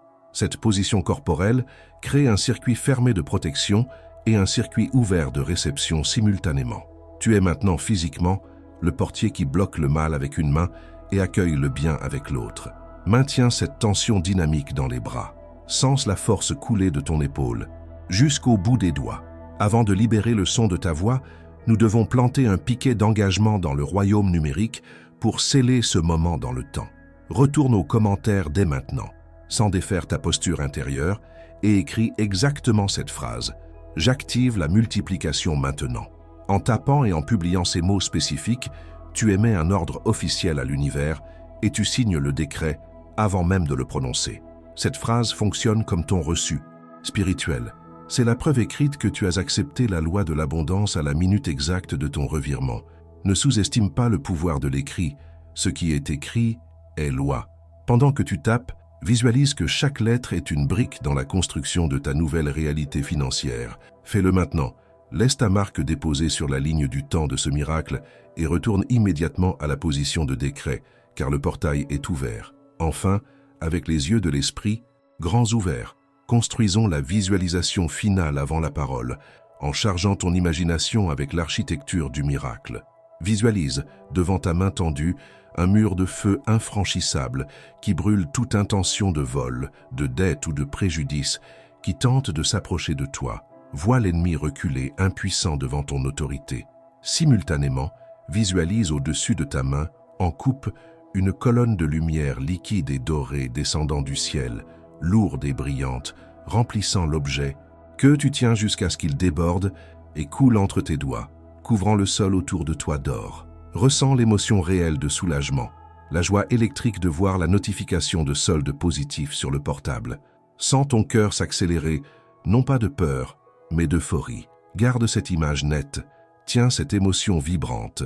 Cette position corporelle crée un circuit fermé de protection et un circuit ouvert de réception simultanément. Tu es maintenant physiquement le portier qui bloque le mal avec une main et accueille le bien avec l'autre. Maintiens cette tension dynamique dans les bras. Sens la force couler de ton épaule, jusqu'au bout des doigts. Avant de libérer le son de ta voix, nous devons planter un piquet d'engagement dans le royaume numérique pour sceller ce moment dans le temps. Retourne aux commentaires dès maintenant, sans défaire ta posture intérieure, et écris exactement cette phrase. J'active la multiplication maintenant. En tapant et en publiant ces mots spécifiques, tu émets un ordre officiel à l'univers et tu signes le décret avant même de le prononcer. Cette phrase fonctionne comme ton reçu spirituel. C'est la preuve écrite que tu as accepté la loi de l'abondance à la minute exacte de ton revirement. Ne sous-estime pas le pouvoir de l'écrit. Ce qui est écrit est loi. Pendant que tu tapes, visualise que chaque lettre est une brique dans la construction de ta nouvelle réalité financière. Fais-le maintenant. Laisse ta marque déposée sur la ligne du temps de ce miracle et retourne immédiatement à la position de décret, car le portail est ouvert. Enfin, avec les yeux de l'esprit, grands ouverts, construisons la visualisation finale avant la parole, en chargeant ton imagination avec l'architecture du miracle. Visualise, devant ta main tendue, un mur de feu infranchissable qui brûle toute intention de vol, de dette ou de préjudice qui tente de s'approcher de toi. Vois l'ennemi reculer, impuissant devant ton autorité. Simultanément, visualise au-dessus de ta main, en coupe, une colonne de lumière liquide et dorée descendant du ciel, lourde et brillante, remplissant l'objet, que tu tiens jusqu'à ce qu'il déborde et coule entre tes doigts, couvrant le sol autour de toi d'or. Ressens l'émotion réelle de soulagement, la joie électrique de voir la notification de solde positif sur le portable. Sens ton cœur s'accélérer, non pas de peur, mais d'euphorie. Garde cette image nette, tiens cette émotion vibrante.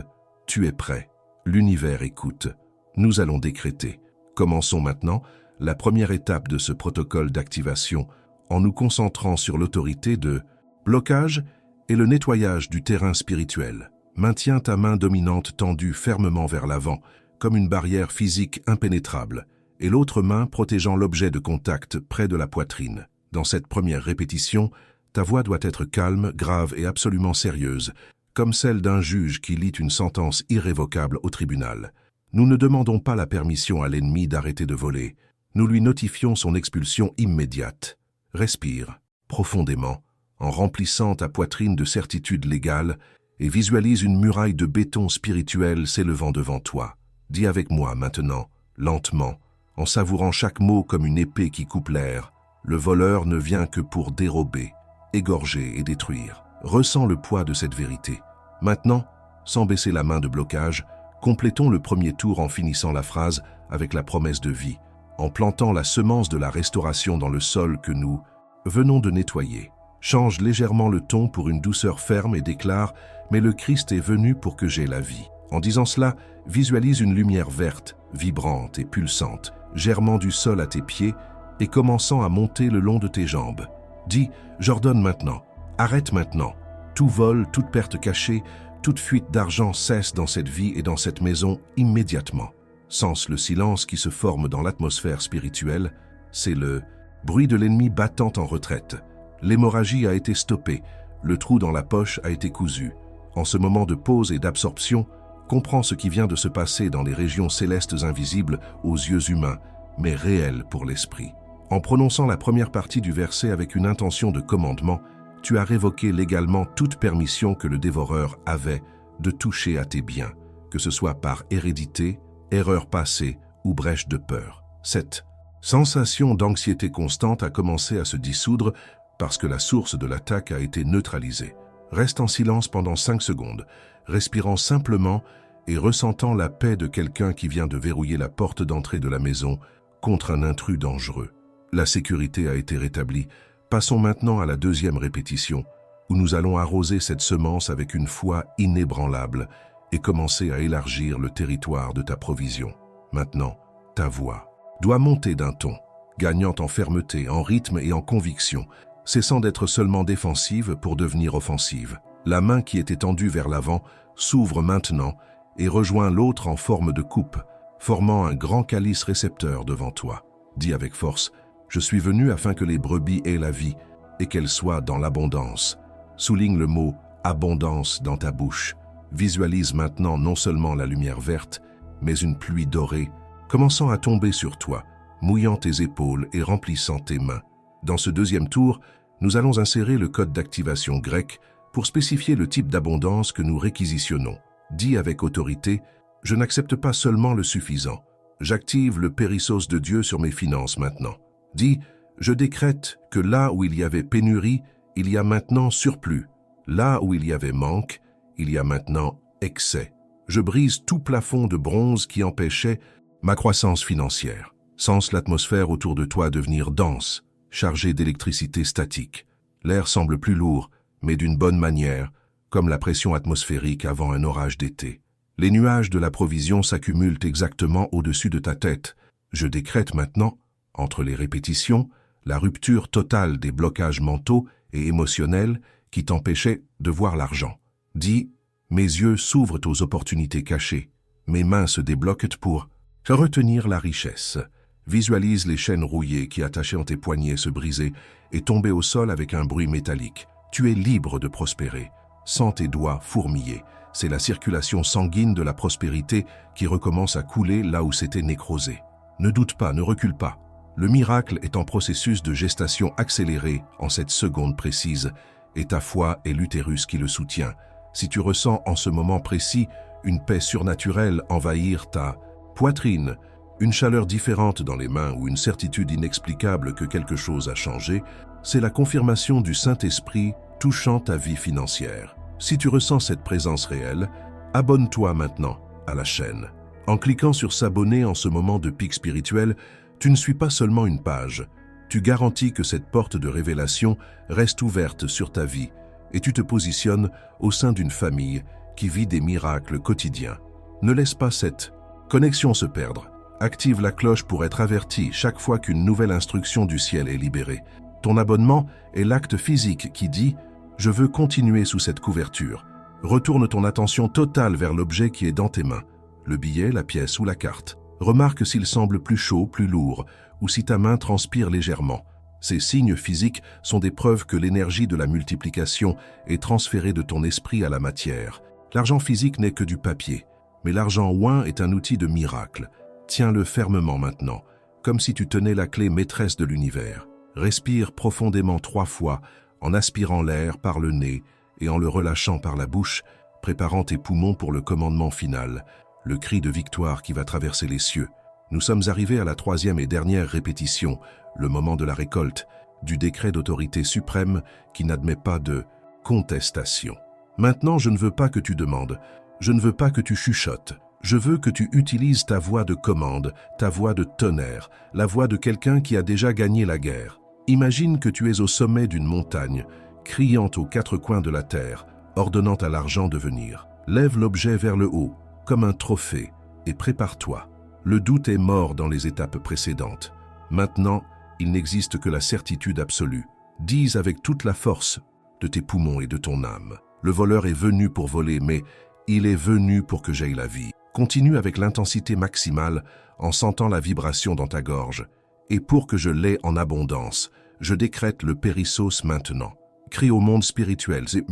Tu es prêt, l'univers écoute. Nous allons décréter. Commençons maintenant la première étape de ce protocole d'activation en nous concentrant sur l'autorité de blocage et le nettoyage du terrain spirituel. Maintiens ta main dominante tendue fermement vers l'avant, comme une barrière physique impénétrable, et l'autre main protégeant l'objet de contact près de la poitrine. Dans cette première répétition, ta voix doit être calme, grave et absolument sérieuse, comme celle d'un juge qui lit une sentence irrévocable au tribunal. Nous ne demandons pas la permission à l'ennemi d'arrêter de voler. Nous lui notifions son expulsion immédiate. Respire profondément, en remplissant ta poitrine de certitude légale et visualise une muraille de béton spirituel s'élevant devant toi. Dis avec moi maintenant, lentement, en savourant chaque mot comme une épée qui coupe l'air. Le voleur ne vient que pour dérober, égorger et détruire. Ressens le poids de cette vérité. Maintenant, sans baisser la main de blocage, complétons le premier tour en finissant la phrase avec la promesse de vie, en plantant la semence de la restauration dans le sol que nous venons de nettoyer. Change légèrement le ton pour une douceur ferme et déclare « Mais le Christ est venu pour que j'aie la vie ». En disant cela, visualise une lumière verte, vibrante et pulsante, germant du sol à tes pieds et commençant à monter le long de tes jambes. Dis « J'ordonne maintenant, arrête maintenant. Tout vol, toute perte cachée, toute fuite d'argent cesse dans cette vie et dans cette maison immédiatement. » Sens le silence qui se forme dans l'atmosphère spirituelle, c'est le bruit de l'ennemi battant en retraite. L'hémorragie a été stoppée, le trou dans la poche a été cousu. En ce moment de pause et d'absorption, comprends ce qui vient de se passer dans les régions célestes invisibles aux yeux humains, mais réelles pour l'esprit. En prononçant la première partie du verset avec une intention de commandement, tu as révoqué légalement toute permission que le dévoreur avait de toucher à tes biens, que ce soit par hérédité, erreur passée ou brèche de peur. Cette sensation d'anxiété constante a commencé à se dissoudre parce que la source de l'attaque a été neutralisée. Reste en silence pendant 5 secondes, respirant simplement et ressentant la paix de quelqu'un qui vient de verrouiller la porte d'entrée de la maison contre un intrus dangereux. La sécurité a été rétablie. Passons maintenant à la deuxième répétition, où nous allons arroser cette semence avec une foi inébranlable et commencer à élargir le territoire de ta provision. Maintenant, ta voix doit monter d'un ton, gagnant en fermeté, en rythme et en conviction, cessant d'être seulement défensive pour devenir offensive. La main qui était tendue vers l'avant s'ouvre maintenant et rejoint l'autre en forme de coupe, formant un grand calice récepteur devant toi. Dis avec force, « Je suis venu afin que les brebis aient la vie et qu'elles soient dans l'abondance. » Souligne le mot « abondance » dans ta bouche. Visualise maintenant non seulement la lumière verte, mais une pluie dorée, commençant à tomber sur toi, mouillant tes épaules et remplissant tes mains. Dans ce deuxième tour, nous allons insérer le code d'activation grec pour spécifier le type d'abondance que nous réquisitionnons. Dis avec autorité, « Je n'accepte pas seulement le suffisant. J'active le périssos de Dieu sur mes finances maintenant. » Dis, « Je décrète que là où il y avait pénurie, il y a maintenant surplus. Là où il y avait manque, il y a maintenant excès. Je brise tout plafond de bronze qui empêchait ma croissance financière. Sens l'atmosphère autour de toi devenir dense, chargée d'électricité statique. L'air semble plus lourd, mais d'une bonne manière, comme la pression atmosphérique avant un orage d'été. Les nuages de la provision s'accumulent exactement au-dessus de ta tête. Je décrète maintenant, entre les répétitions, la rupture totale des blocages mentaux et émotionnels qui t'empêchaient de voir l'argent. Dis, mes yeux s'ouvrent aux opportunités cachées. Mes mains se débloquent pour retenir la richesse. Visualise les chaînes rouillées qui attachaient en tes poignets se briser et tomber au sol avec un bruit métallique. Tu es libre de prospérer. Sens tes doigts fourmiller. C'est la circulation sanguine de la prospérité qui recommence à couler là où c'était nécrosé. Ne doute pas, ne recule pas. Le miracle est en processus de gestation accélérée en cette seconde précise, et ta foi est l'utérus qui le soutient. Si tu ressens en ce moment précis une paix surnaturelle envahir ta poitrine, une chaleur différente dans les mains ou une certitude inexplicable que quelque chose a changé, c'est la confirmation du Saint-Esprit touchant ta vie financière. Si tu ressens cette présence réelle, abonne-toi maintenant à la chaîne. En cliquant sur s'abonner en ce moment de pic spirituel, tu ne suis pas seulement une page. Tu garantis que cette porte de révélation reste ouverte sur ta vie et tu te positionnes au sein d'une famille qui vit des miracles quotidiens. Ne laisse pas cette connexion se perdre. Active la cloche pour être averti chaque fois qu'une nouvelle instruction du ciel est libérée. Ton abonnement est l'acte physique qui dit « Je veux continuer sous cette couverture ». Retourne ton attention totale vers l'objet qui est dans tes mains, le billet, la pièce ou la carte. Remarque s'il semble plus chaud, plus lourd, ou si ta main transpire légèrement. Ces signes physiques sont des preuves que l'énergie de la multiplication est transférée de ton esprit à la matière. L'argent physique n'est que du papier, mais l'argent oint est un outil de miracle. Tiens-le fermement maintenant, comme si tu tenais la clé maîtresse de l'univers. Respire profondément 3 fois, en aspirant l'air par le nez et en le relâchant par la bouche, préparant tes poumons pour le commandement final, le cri de victoire qui va traverser les cieux. Nous sommes arrivés à la 3e et dernière répétition, le moment de la récolte, du décret d'autorité suprême qui n'admet pas de contestation. Maintenant, je ne veux pas que tu demandes, je ne veux pas que tu chuchotes. Je veux que tu utilises ta voix de commande, ta voix de tonnerre, la voix de quelqu'un qui a déjà gagné la guerre. Imagine que tu es au sommet d'une montagne, criant aux 4 coins de la terre, ordonnant à l'argent de venir. Lève l'objet vers le haut, comme un trophée, et prépare-toi. Le doute est mort dans les étapes précédentes. Maintenant, il n'existe que la certitude absolue. Dis avec toute la force de tes poumons et de ton âme. Le voleur est venu pour voler, mais il est venu pour que j'aie la vie. Continue avec l'intensité maximale en sentant la vibration dans ta gorge. Et pour que je l'aie en abondance, je décrète le périssos maintenant. Crie au monde spirituel et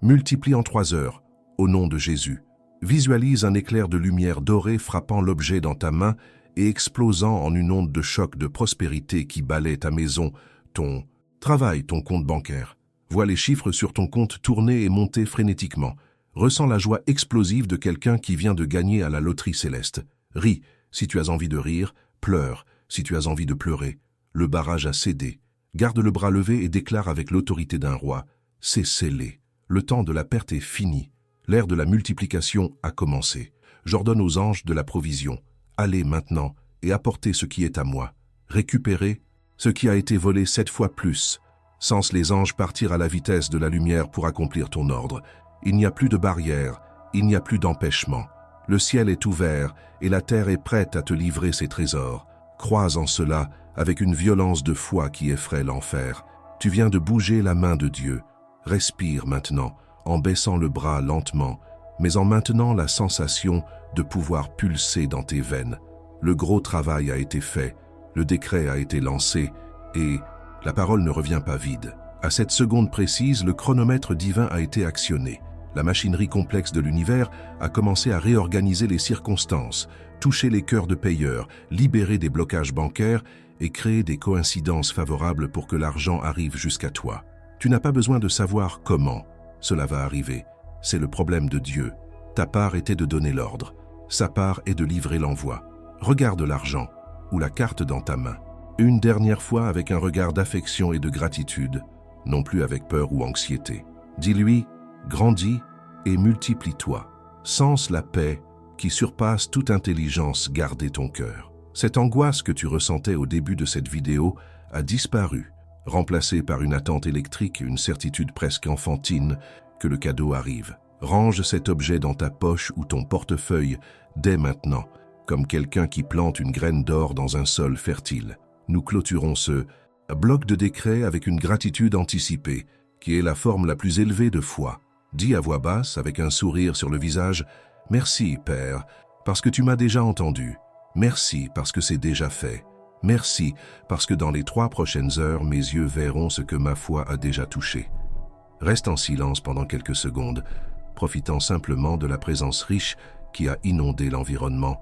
multiplie en 3 heures, au nom de Jésus. Visualise un éclair de lumière dorée frappant l'objet dans ta main et explosant en une onde de choc de prospérité qui balaie ta maison, ton travail, ton compte bancaire. Vois les chiffres sur ton compte tourner et monter frénétiquement. Ressens la joie explosive de quelqu'un qui vient de gagner à la loterie céleste. Ris si tu as envie de rire, pleure si tu as envie de pleurer. Le barrage a cédé. Garde le bras levé et déclare avec l'autorité d'un roi. C'est scellé. Le temps de la perte est fini. L'ère de la multiplication a commencé. J'ordonne aux anges de la provision. Allez maintenant et apportez ce qui est à moi. Récupérez ce qui a été volé 7 fois plus. Sens les anges partir à la vitesse de la lumière pour accomplir ton ordre. Il n'y a plus de barrière, il n'y a plus d'empêchement. Le ciel est ouvert et la terre est prête à te livrer ses trésors. Crois en cela avec une violence de foi qui effraie l'enfer. Tu viens de bouger la main de Dieu. Respire maintenant, en baissant le bras lentement, mais en maintenant la sensation de pouvoir pulser dans tes veines. Le gros travail a été fait, le décret a été lancé, et la parole ne revient pas vide. À cette seconde précise, le chronomètre divin a été actionné. La machinerie complexe de l'univers a commencé à réorganiser les circonstances, toucher les cœurs de payeurs, libérer des blocages bancaires et créer des coïncidences favorables pour que l'argent arrive jusqu'à toi. Tu n'as pas besoin de savoir comment cela va arriver. C'est le problème de Dieu. Ta part était de donner l'ordre. Sa part est de livrer l'envoi. Regarde l'argent ou la carte dans ta main. Une dernière fois avec un regard d'affection et de gratitude, non plus avec peur ou anxiété. Dis-lui, grandis et multiplie-toi. Sens la paix qui surpasse toute intelligence garder ton cœur. Cette angoisse que tu ressentais au début de cette vidéo a disparu, remplacée par une attente électrique et une certitude presque enfantine que le cadeau arrive. Range cet objet dans ta poche ou ton portefeuille dès maintenant, comme quelqu'un qui plante une graine d'or dans un sol fertile. Nous clôturons ce bloc de décret avec une gratitude anticipée, qui est la forme la plus élevée de foi. Dis à voix basse, avec un sourire sur le visage, « Merci, Père, parce que tu m'as déjà entendu. Merci, parce que c'est déjà fait. Merci, parce que dans les 3 prochaines heures, mes yeux verront ce que ma foi a déjà touché. » Reste en silence pendant quelques secondes, profitant simplement de la présence riche qui a inondé l'environnement.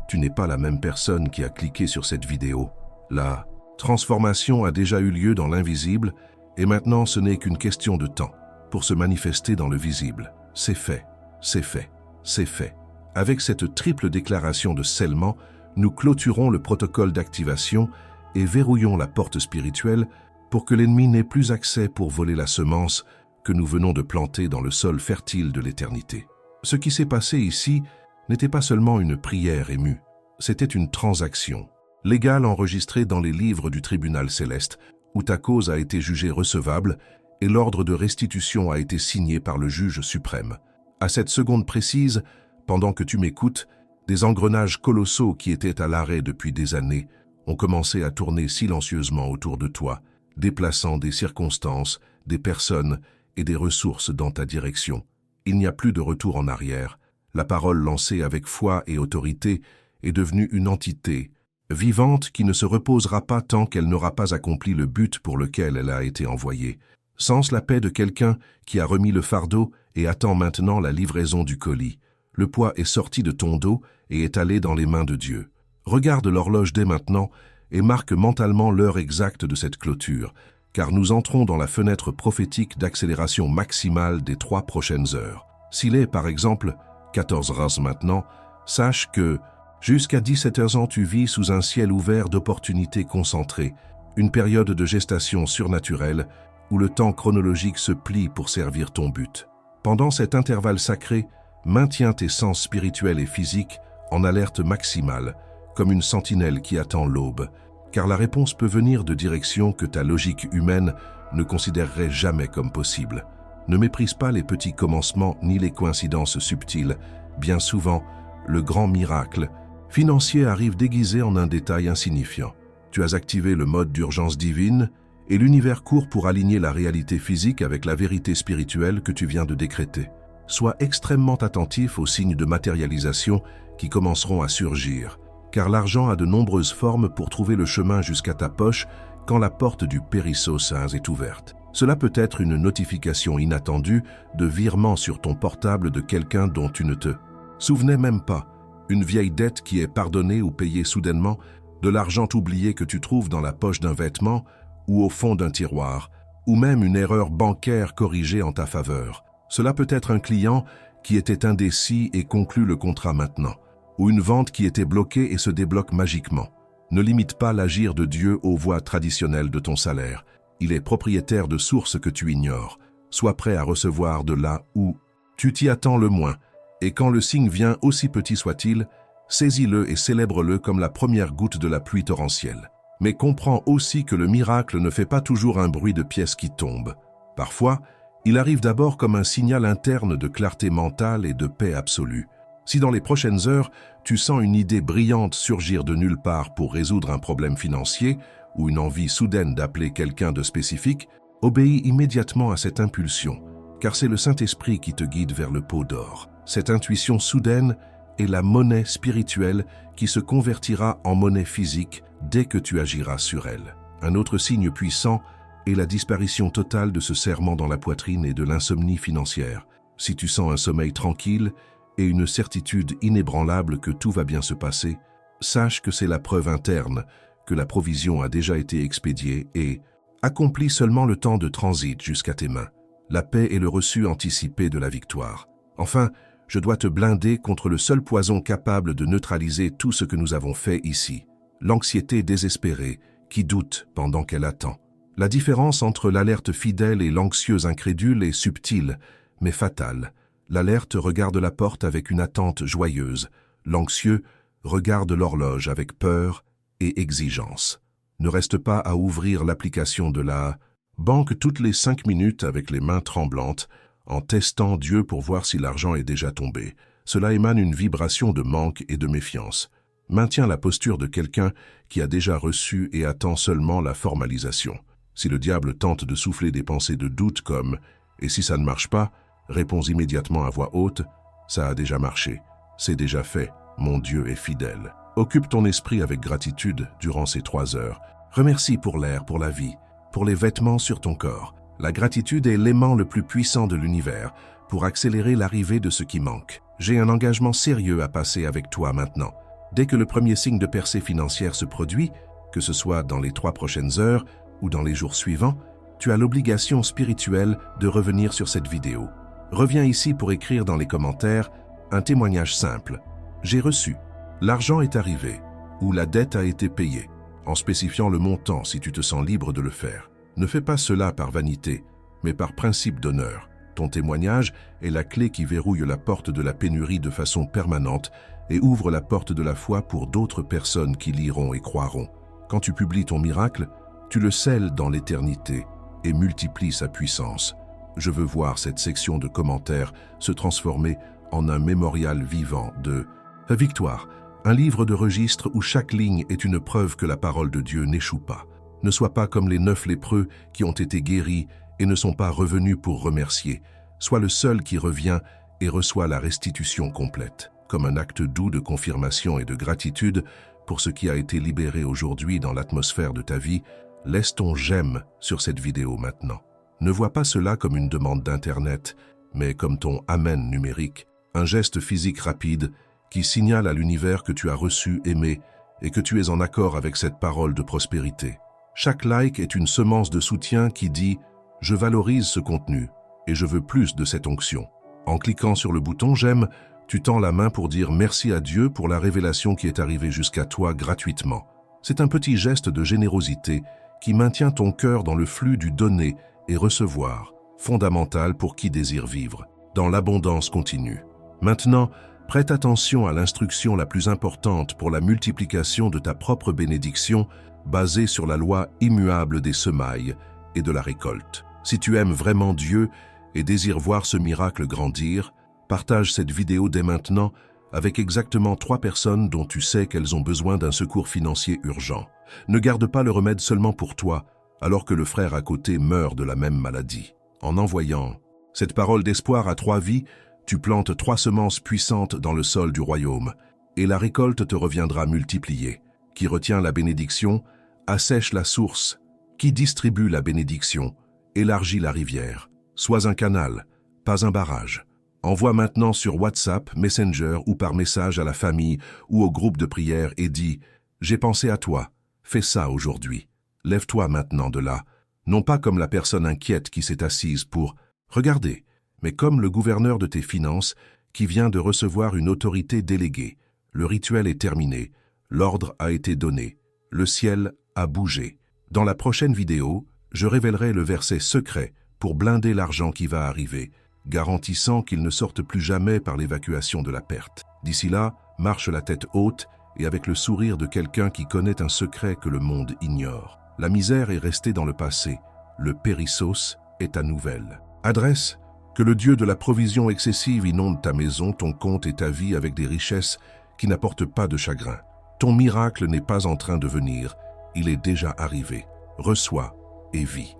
Tu n'es pas la même personne qui a cliqué sur cette vidéo. La transformation a déjà eu lieu dans l'invisible et maintenant ce n'est qu'une question de temps pour se manifester dans le visible. C'est fait, c'est fait, c'est fait. Avec cette triple déclaration de scellement, nous clôturons le protocole d'activation et verrouillons la porte spirituelle pour que l'ennemi n'ait plus accès pour voler la semence que nous venons de planter dans le sol fertile de l'éternité. Ce qui s'est passé ici n'était pas seulement une prière émue, c'était une transaction, légale enregistrée dans les livres du tribunal céleste, où ta cause a été jugée recevable et l'ordre de restitution a été signé par le juge suprême. À cette seconde précise, pendant que tu m'écoutes, des engrenages colossaux qui étaient à l'arrêt depuis des années ont commencé à tourner silencieusement autour de toi, déplaçant des circonstances, des personnes et des ressources dans ta direction. Il n'y a plus de retour en arrière. La parole lancée avec foi et autorité est devenue une entité vivante qui ne se reposera pas tant qu'elle n'aura pas accompli le but pour lequel elle a été envoyée. Sens la paix de quelqu'un qui a remis le fardeau et attend maintenant la livraison du colis. Le poids est sorti de ton dos et est allé dans les mains de Dieu. Regarde l'horloge dès maintenant et marque mentalement l'heure exacte de cette clôture, car nous entrons dans la fenêtre prophétique d'accélération maximale des 3 prochaines heures. S'il est, par exemple, 14h maintenant, sache que jusqu'à 17h tu vis sous un ciel ouvert d'opportunités concentrées, une période de gestation surnaturelle où le temps chronologique se plie pour servir ton but. Pendant cet intervalle sacré, maintiens tes sens spirituels et physiques en alerte maximale, comme une sentinelle qui attend l'aube, car la réponse peut venir de directions que ta logique humaine ne considérerait jamais comme possible. Ne méprise pas les petits commencements ni les coïncidences subtiles. Bien souvent, le grand miracle financier arrive déguisé en un détail insignifiant. Tu as activé le mode d'urgence divine et l'univers court pour aligner la réalité physique avec la vérité spirituelle que tu viens de décréter. Sois extrêmement attentif aux signes de matérialisation qui commenceront à surgir, car l'argent a de nombreuses formes pour trouver le chemin jusqu'à ta poche quand la porte du Périssos est ouverte. Cela peut être une notification inattendue de virement sur ton portable de quelqu'un dont tu ne te souvenais même pas, une vieille dette qui est pardonnée ou payée soudainement, de l'argent oublié que tu trouves dans la poche d'un vêtement ou au fond d'un tiroir, ou même une erreur bancaire corrigée en ta faveur. Cela peut être un client qui était indécis et conclut le contrat maintenant, ou une vente qui était bloquée et se débloque magiquement. Ne limite pas l'agir de Dieu aux voies traditionnelles de ton salaire. Il est propriétaire de sources que tu ignores. Sois prêt à recevoir de là où tu t'y attends le moins. Et quand le signe vient, aussi petit soit-il, saisis-le et célèbre-le comme la première goutte de la pluie torrentielle. Mais comprends aussi que le miracle ne fait pas toujours un bruit de pièces qui tombent. Parfois, il arrive d'abord comme un signal interne de clarté mentale et de paix absolue. Si dans les prochaines heures, tu sens une idée brillante surgir de nulle part pour résoudre un problème financier ou une envie soudaine d'appeler quelqu'un de spécifique, Obéis immédiatement à cette impulsion, car c'est le Saint-Esprit qui te guide vers le pot d'or. Cette intuition soudaine est la monnaie spirituelle qui se convertira en monnaie physique dès que tu agiras sur elle. Un autre signe puissant est la disparition totale de ce serrement dans la poitrine et de l'insomnie financière. Si tu sens un sommeil tranquille et une certitude inébranlable que tout va bien se passer, sache que c'est la preuve interne que la provision a déjà été expédiée et accomplit seulement le temps de transit jusqu'à tes mains. La paix est le reçu anticipé de la victoire. Enfin, je dois te blinder contre le seul poison capable de neutraliser tout ce que nous avons fait ici, l'anxiété désespérée qui doute pendant qu'elle attend. La différence entre l'alerte fidèle et l'anxieuse incrédule est subtile, mais fatale. L'alerte regarde la porte avec une attente joyeuse. L'anxieux regarde l'horloge avec peur et exigence. Ne reste pas à ouvrir l'application de la banque toutes les 5 minutes avec les mains tremblantes, en testant Dieu pour voir si l'argent est déjà tombé. Cela émane une vibration de manque et de méfiance. Maintiens la posture de quelqu'un qui a déjà reçu et attend seulement la formalisation. Si le diable tente de souffler des pensées de doute comme « et si ça ne marche pas », réponds immédiatement à voix haute « ça a déjà marché, c'est déjà fait, mon Dieu est fidèle ». Occupe ton esprit avec gratitude durant ces 3 heures. Remercie pour l'air, pour la vie, pour les vêtements sur ton corps. La gratitude est l'aimant le plus puissant de l'univers pour accélérer l'arrivée de ce qui manque. J'ai un engagement sérieux à passer avec toi maintenant. Dès que le premier signe de percée financière se produit, que ce soit dans les 3 prochaines heures ou dans les jours suivants, tu as l'obligation spirituelle de revenir sur cette vidéo. Reviens ici pour écrire dans les commentaires un témoignage simple. J'ai reçu, l'argent est arrivé ou la dette a été payée, en spécifiant le montant si tu te sens libre de le faire. Ne fais pas cela par vanité, mais par principe d'honneur. Ton témoignage est la clé qui verrouille la porte de la pénurie de façon permanente et ouvre la porte de la foi pour d'autres personnes qui liront et croiront. Quand tu publies ton miracle, tu le scelles dans l'éternité et multiplies sa puissance. Je veux voir cette section de commentaires se transformer en un mémorial vivant de victoire, un livre de registre où chaque ligne est une preuve que la parole de Dieu n'échoue pas. Ne sois pas comme les 9 lépreux qui ont été guéris et ne sont pas revenus pour remercier. Sois le seul qui revient et reçoit la restitution complète, comme un acte doux de confirmation et de gratitude pour ce qui a été libéré aujourd'hui dans l'atmosphère de ta vie. Laisse ton j'aime sur cette vidéo maintenant. Ne vois pas cela comme une demande d'Internet, mais comme ton amen numérique, un geste physique rapide qui signale à l'univers que tu as reçu, aimé et que tu es en accord avec cette parole de prospérité. Chaque like est une semence de soutien qui dit « Je valorise ce contenu et je veux plus de cette onction ». En cliquant sur le bouton « J'aime », tu tends la main pour dire merci à Dieu pour la révélation qui est arrivée jusqu'à toi gratuitement. C'est un petit geste de générosité qui maintient ton cœur dans le flux du donner et recevoir, fondamental pour qui désire vivre, dans l'abondance continue. Maintenant, prête attention à l'instruction la plus importante pour la multiplication de ta propre bénédiction, basée sur la loi immuable des semailles et de la récolte. Si tu aimes vraiment Dieu et désires voir ce miracle grandir, partage cette vidéo dès maintenant avec exactement 3 personnes dont tu sais qu'elles ont besoin d'un secours financier urgent. Ne garde pas le remède seulement pour toi, alors que le frère à côté meurt de la même maladie. En envoyant cette parole d'espoir à 3 vies, tu plantes 3 semences puissantes dans le sol du royaume, et la récolte te reviendra multipliée. Qui retient la bénédiction, assèche la source. Qui distribue la bénédiction, élargit la rivière. Sois un canal, pas un barrage. Envoie maintenant sur WhatsApp, Messenger ou par message à la famille ou au groupe de prière et dis « J'ai pensé à toi, fais ça aujourd'hui. Lève-toi maintenant de là, non pas comme la personne inquiète qui s'est assise pour « regarder », mais comme le gouverneur de tes finances qui vient de recevoir une autorité déléguée. Le rituel est terminé, l'ordre a été donné, le ciel a bougé. Dans la prochaine vidéo, je révélerai le verset secret pour blinder l'argent qui va arriver, garantissant qu'il ne sorte plus jamais par l'évacuation de la perte. D'ici là, marche la tête haute et avec le sourire de quelqu'un qui connaît un secret que le monde ignore. La misère est restée dans le passé, le périssos est ta nouvelle. Adresse, que le Dieu de la provision excessive inonde ta maison, ton compte et ta vie avec des richesses qui n'apportent pas de chagrin. Ton miracle n'est pas en train de venir, il est déjà arrivé. Reçois et vis.